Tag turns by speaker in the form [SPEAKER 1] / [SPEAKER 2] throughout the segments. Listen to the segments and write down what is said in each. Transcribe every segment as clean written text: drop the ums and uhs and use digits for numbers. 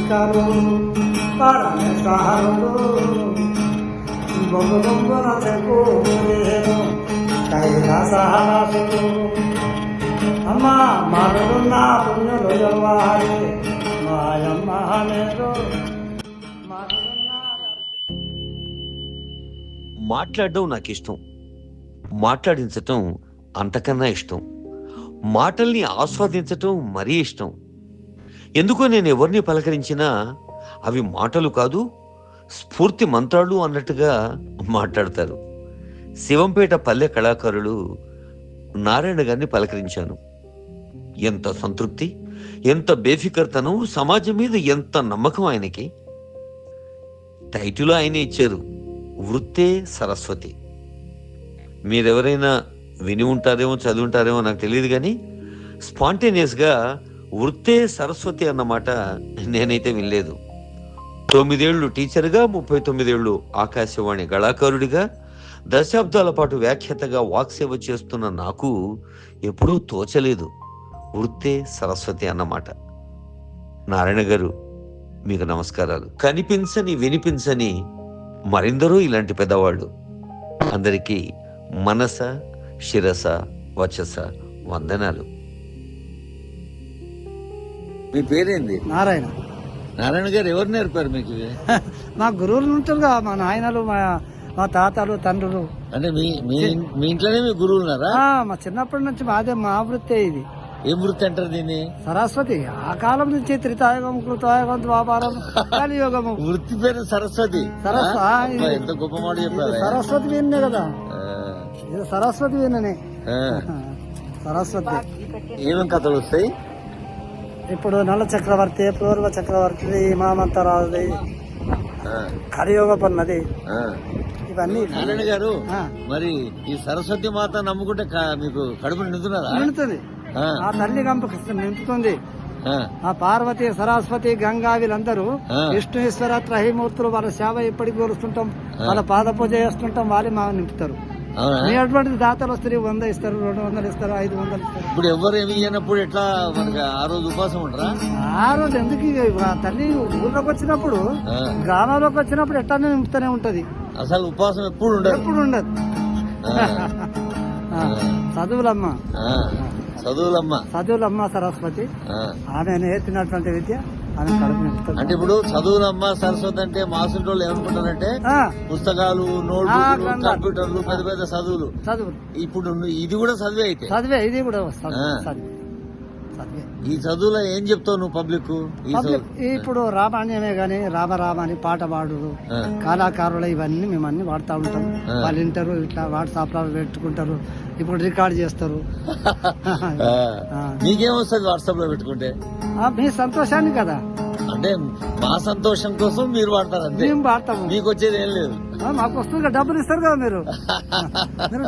[SPEAKER 1] సంస్కారు పరమేశ్వరుడు బొంగు బొంగున చెక్కులేను కైలాసహాసుడు అమ్మ మరుడున్న పుణ్యులు ఎవ్వాలి మాయమ్మ నేరు
[SPEAKER 2] మాట్లాడడం నాకు ఇష్టం, మాట్లాడించటం అంతకన్నా ఇష్టం, మాటల్ని ఆస్వాదించటం మరీ ఇష్టం. ఎందుకో నేను ఎవరిని పలకరించినా అవి మాటలు కాదు, స్ఫూర్తి మంత్రాలు అన్నట్టుగా మాట్లాడతారు. శివంపేట పల్లె కళాకారులు నారాయణ గారిని పలకరించాను. ఎంత సంతృప్తి, ఎంత బేఫికర్తనం, సమాజం మీద ఎంత నమ్మకం ఆయనకి. టైటిల్ ఆయనే ఇచ్చారు, వృత్తే సరస్వతి. మీరెవరైనా విని ఉంటారేమో చదివి ఉంటారేమో నాకు తెలియదు, కానీ స్పాంటేనియస్గా వృత్తే సరస్వతి అన్నమాట నేనైతే వినలేదు. 9 ఏళ్లు టీచర్గా, 39 ఏళ్లు ఆకాశవాణి కళాకారుడిగా, దశాబ్దాల పాటు వ్యాఖ్యాతగా వాక్సేవ చేస్తున్న నాకు ఎప్పుడూ తోచలేదు వృత్తే సరస్వతి అన్నమాట. నారాయణ గారు, మీకు నమస్కారాలు. కనిపించని వినిపించని మరెందరో ఇలాంటి పెద్దవాళ్ళు. అందరికీ మనస శిరస వచస వందనాలు.
[SPEAKER 3] మీ పేరేంది?
[SPEAKER 1] నారాయణ.
[SPEAKER 3] నారాయణ గారు ఎవరు నేర్పారు మీకు?
[SPEAKER 1] మా గురువులు ఉంటారుగా, మా నాయనలు, మా తాతలు, తండ్రులు.
[SPEAKER 3] అంటే మీ ఇంట్లోనే మీ గురువులు ఉన్నారా?
[SPEAKER 1] మా చిన్నప్పటి నుంచి మా వృత్తే ఇది.
[SPEAKER 3] ఏం వృత్తి అంటారు దీన్ని?
[SPEAKER 1] సరస్వతి. ఆ కాలం నుంచి త్రితాయుగం, కృతాయుగం, ద్వాపారం, కలియుగము.
[SPEAKER 3] వృత్తి పేరు సరస్వతి. ఎంత గొప్ప మాట చెప్పారు.
[SPEAKER 1] సరస్వతి వీణనే కదా, ఇది సరస్వతి వీణనే. సరస్వతి.
[SPEAKER 3] ఏమేం కథలు వస్తాయి
[SPEAKER 1] ఇప్పుడు? నల్ల చక్రవర్తి, పూర్వ చక్రవర్తి, మామంతరాజుది, కలియుగ పన్నది, ఇవన్నీ.
[SPEAKER 3] నారాయణ గారు, మరి ఈ సరస్వతి మాత నమ్ముకుంటే మీకు కడుపు నిండుతున్నదా?
[SPEAKER 1] నిండుతుంది. ఆ తల్లి నింపుతుంది. ఆ పార్వతి, సరస్వతి, గంగా వీళ్ళందరూ విష్ణు ఈశ్వర త్రయమూర్తులు. వాళ్ళ సేవ ఎప్పటికి కోరుస్తుంటాం, వాళ్ళ పాద పూజ చేస్తుంటాం. వాళ్ళే మా నింపుతారు. అటువంటిది దాతలు వస్తారు, 100 ఇస్తారు, 200 ఇస్తారు, 500 ఇస్తారు.
[SPEAKER 3] ఇప్పుడు ఎవరు ఏమి ఇయ్యనప్పుడు ఎట్లా మనకి ఆ రోజు ఉపవాసం ఉంటారా?
[SPEAKER 1] ఆ రోజు ఎందుకు? తల్లి ఊళ్ళోకి వచ్చినప్పుడు, గ్రామంలోకి వచ్చినప్పుడు ఎట్లానే నింపుతూనే ఉంటది.
[SPEAKER 3] అసలు ఉపవాసం ఎప్పుడు ఉండదు.
[SPEAKER 1] ఎప్పుడు ఉండదు. చదువులమ్మ సరస్వతి, ఆమె నేర్పినటువంటి విద్య ఆమె కడుపు నింపుతుంది.
[SPEAKER 3] అంటే ఇప్పుడు చదువులమ్మ సరస్వతి అంటే మాసుంటి వాళ్ళు ఏమనుకుంటారంటే పుస్తకాలు, నోట్బుక్లు, కంప్యూటర్లు, పెద్ద పెద్ద చదువులు. ఇప్పుడు ఇది కూడా చదివే అయితే?
[SPEAKER 1] చదివే, ఇది కూడా
[SPEAKER 3] ఈ చదువులో ఏం చెప్తావు నువ్వు పబ్లిక్?
[SPEAKER 1] ఇప్పుడు రామాయణమే గాని, రామ అని పాట పాడు కళాకారులు ఇవన్నీ మేము అన్ని వాడుతూ ఉంటాం. వాళ్ళు వింటారు, ఇట్లా వాట్సాప్ లో పెట్టుకుంటారు, ఇప్పుడు రికార్డ్ చేస్తారు.
[SPEAKER 3] మీకేమొస్తుంది వాట్సాప్ లో పెట్టుకుంటే?
[SPEAKER 1] మీ సంతోషాన్ని కదా.
[SPEAKER 3] అంటే మా సంతోషం కోసం మీరు వాడతారు?
[SPEAKER 1] మేము వాడతాము.
[SPEAKER 3] మీకు వచ్చేది ఏం లేదు.
[SPEAKER 1] మాకు వస్తుంది, డబ్బులు ఇస్తారు కదా. మీరు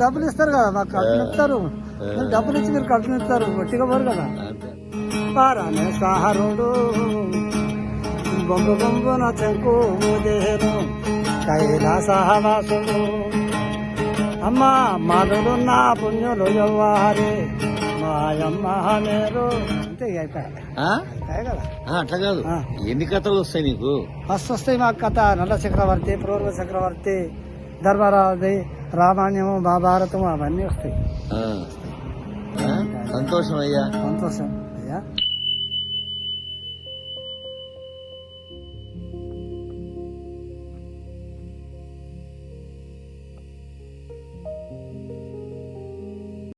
[SPEAKER 1] డబ్బులు ఇస్తారు కదా, మాకు కడుపు ఇస్తారు. మీరు డబ్బులు ఇచ్చి మీరు కడుపు ఇస్తారు, గట్టిగా పోరు కదా. పరమేశ్వరుడు బొంగు బొంగున చెక్కులేను కైలాసవాసుడు అమ్మ మరుడున్న పుణ్యులు ఎవ్వాలి మాయమ్మ నేరు. అంతే అయిపోయాయి కదా.
[SPEAKER 3] అట్లా కాదు, ఎన్ని కథలు వస్తాయి నీకు?
[SPEAKER 1] ఫస్ట్ వస్తాయి మాకు కథ. నల్ల చక్రవర్తి, పూర్వ చక్రవర్తి, ధర్మరాజు, రామాయణము, మహాభారతం అవన్నీ వస్తాయి.
[SPEAKER 3] సంతోషం అయ్యా,
[SPEAKER 1] సంతోషం.